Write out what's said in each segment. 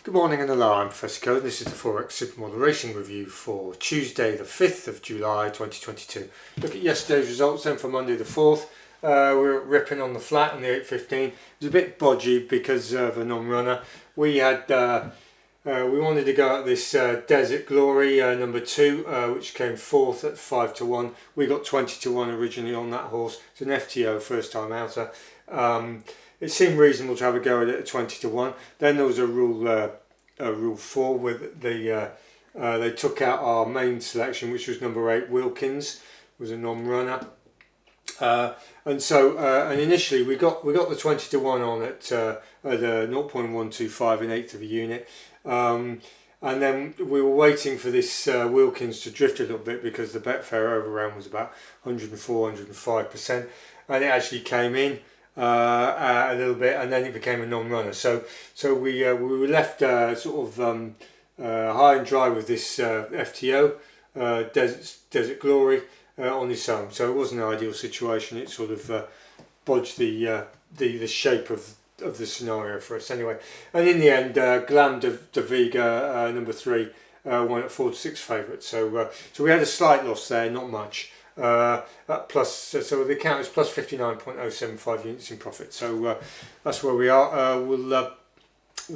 Good morning and hello, I'm Ffos. This is the Forex Supermodel Racing Review for Tuesday the 5th of July 2022. Look at yesterday's results then for Monday the 4th. We were ripping on the flat on the 8.15. It was a bit bodgy because of a non-runner. We wanted to go at this Desert Glory number 2, which came 4th at 5-1. We got 20-1 originally on that horse. It's an FTO, first time outer. It seemed reasonable to have a go at it at 20-1. Then there was a rule 4 with they took out our main selection, which was number 8 Wilkins, was a non-runner. And initially we got the 20-1 on at 0.125 in eighth of a unit. And then we were waiting for this Wilkins to drift a little bit because the Betfair overround was about 104-105%, and it actually came in a little bit, and then it became a non-runner. So we were left high and dry with this FTO Desert Glory on its own. So it wasn't an ideal situation. It sort of bodged the shape of the scenario for us anyway. And in the end, Glam de Vega number 3 won at 4-6 favourite. So we had a slight loss there, not much. So the account is plus 59.075 units in profit. So that's where we are. We'll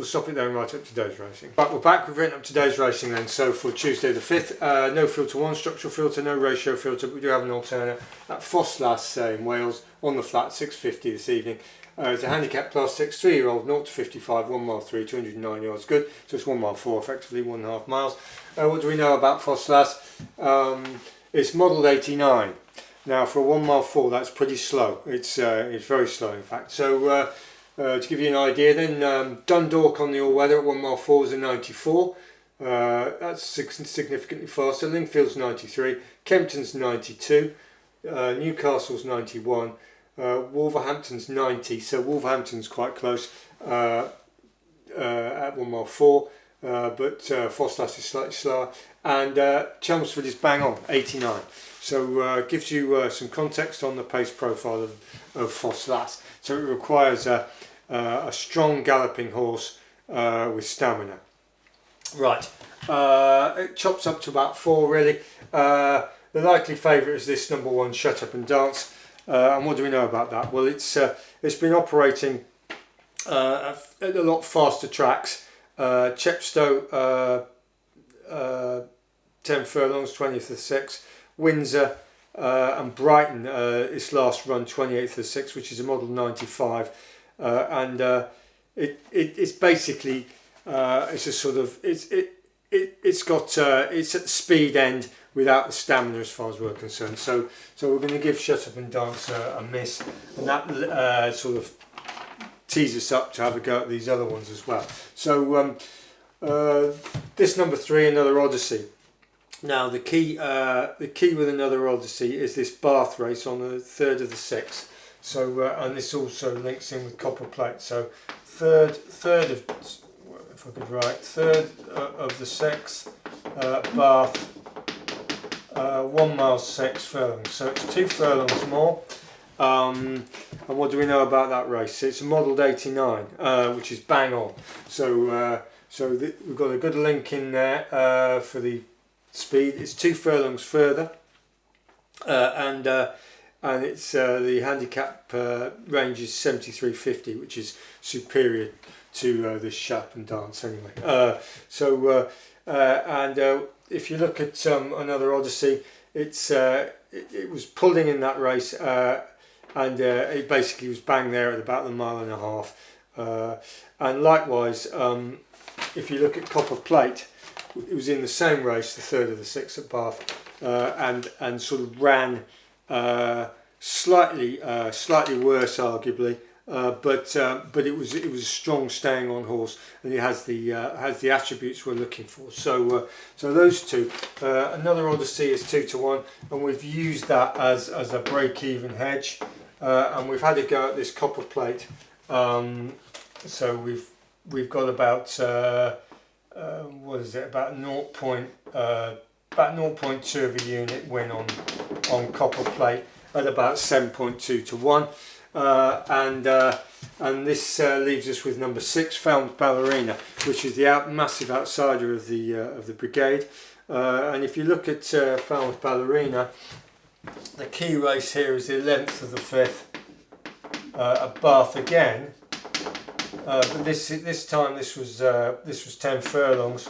stop it there and write up today's racing. But we're back. We've written up today's racing then. So for Tuesday the 5th, no filter 1, structural filter, no ratio filter, but we do have an alternate at Ffos in Wales on the flat, 6.50 this evening. It's a handicap class 6, 3-year-old, 0 to 55, 1 mile 3, 209 yards good. So it's 1 mile 4, effectively 1.5 miles. What do we know about Ffos? It's modelled 89. Now for a 1 mile 4, that's pretty slow. It's very slow in fact. So to give you an idea then, Dundalk on the all-weather at 1 mile 4 is a 94. That's significantly faster. Lingfield's 93. Kempton's 92. Newcastle's 91. Wolverhampton's 90. So Wolverhampton's quite close at 1 mile 4. But Ffos is slightly slower, and Chelmsford is bang on, 89. So gives you some context on the pace profile of Ffos. So it requires a strong galloping horse with stamina. Right, it chops up to about 4 really. The likely favourite is this number 1 Shut Up and Dance. And what do we know about that? Well, it's been operating at a lot faster tracks. Chepstow 10 furlongs, 20th of 6. Windsor and Brighton its last run, 28th of 6, which is a model 95. It's basically it's a sort of it's at the speed end without the stamina as far as we're concerned. So we're going to give Shut Up and Dance a miss, and that sort of tease us up to have a go at these other ones as well. So this number 3, Another Odyssey. Now the key with Another Odyssey is this Bath race on the 3rd of the 6th. So and this also links in with Copper Plate. So third of, if I could write, 3rd of the 6th, Bath, 1 mile 6 furlongs. So it's 2 furlongs more. And what do we know about that race? It's modelled 89, which is bang on. So we've got a good link in there for the speed. It's 2 furlongs further, and it's the handicap range is 73.50, which is superior to this Shut and Dance anyway. If you look at Another Odyssey, it was pulling in that race, and it basically was bang there at about the 1.5 miles. And likewise, if you look at Copper Plate, it was in the same race, the 3rd of the 6th at Bath, and sort of ran slightly worse, arguably, but it was a strong staying on horse, and it has the attributes we're looking for. So those two, Another Odyssey is 2-1, and we've used that as a break-even hedge, and we've had a go at this Copper Plate. So we've got about what is it? About 0.2 of a unit win on Copper Plate at about 7.2-1. and this leaves us with number 6, Falmouth Ballerina, which is the massive outsider of the brigade. And if you look at Falmouth Ballerina, the key race here is the 11th of the 5th at Bath again, but this time this was 10 furlongs,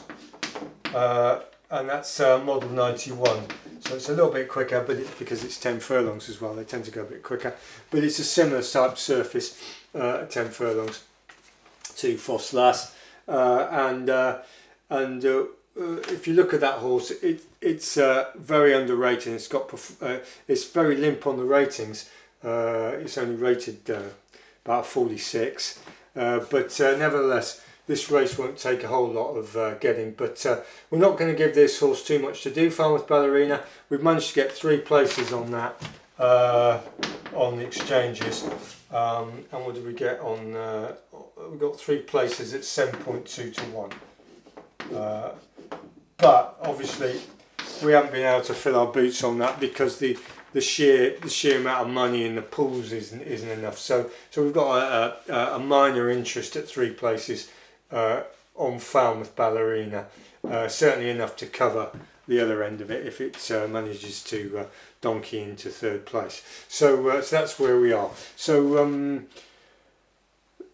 and that's model 91. So it's a little bit quicker, but because it's 10 furlongs as well, they tend to go a bit quicker. But it's a similar type surface at 10 furlongs to Ffos. If you look at that horse, it's very underrated. It's very limp on the ratings. It's only rated about 46, but nevertheless, this race won't take a whole lot of getting. But we're not going to give this horse too much to do. Falmouth Ballerina, we've managed to get 3 places on that on the exchanges. And what did we get on? We got 3 places at 7.2 to 1. But obviously, we haven't been able to fill our boots on that because the sheer amount of money in the pools isn't enough. So we've got a minor interest at 3 places on Falmouth Ballerina, certainly enough to cover the other end of it if it manages to donkey into 3rd place. So that's where we are. So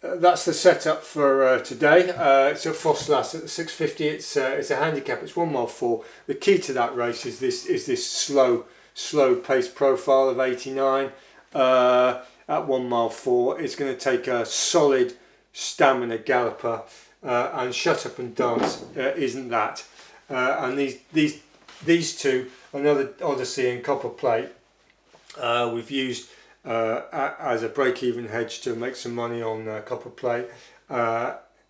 that's the setup for today. It's at Ffos at the 650. It's a handicap. It's 1 mile 4. The key to that race is this slow pace profile of 89 at 1 mile 4. It's going to take a solid stamina galloper, and Shut Up and Dance isn't that. And these two, another Odyssey and Copper Plate, we've used as a break-even hedge to make some money on Copper Plate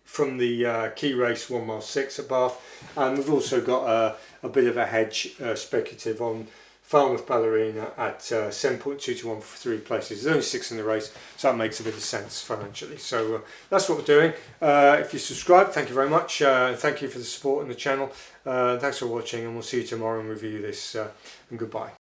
from the key race 1 mile 6 at Bath, and we've also got a bit of a hedge speculative on Falmouth Ballerina at 7.2 to 1 for 3 places. There's only 6 in the race, so that makes a bit of sense financially. So that's what we're doing. If you subscribe, thank you very much. Thank you for the support on the channel. Thanks for watching, and we'll see you tomorrow and review this. And goodbye.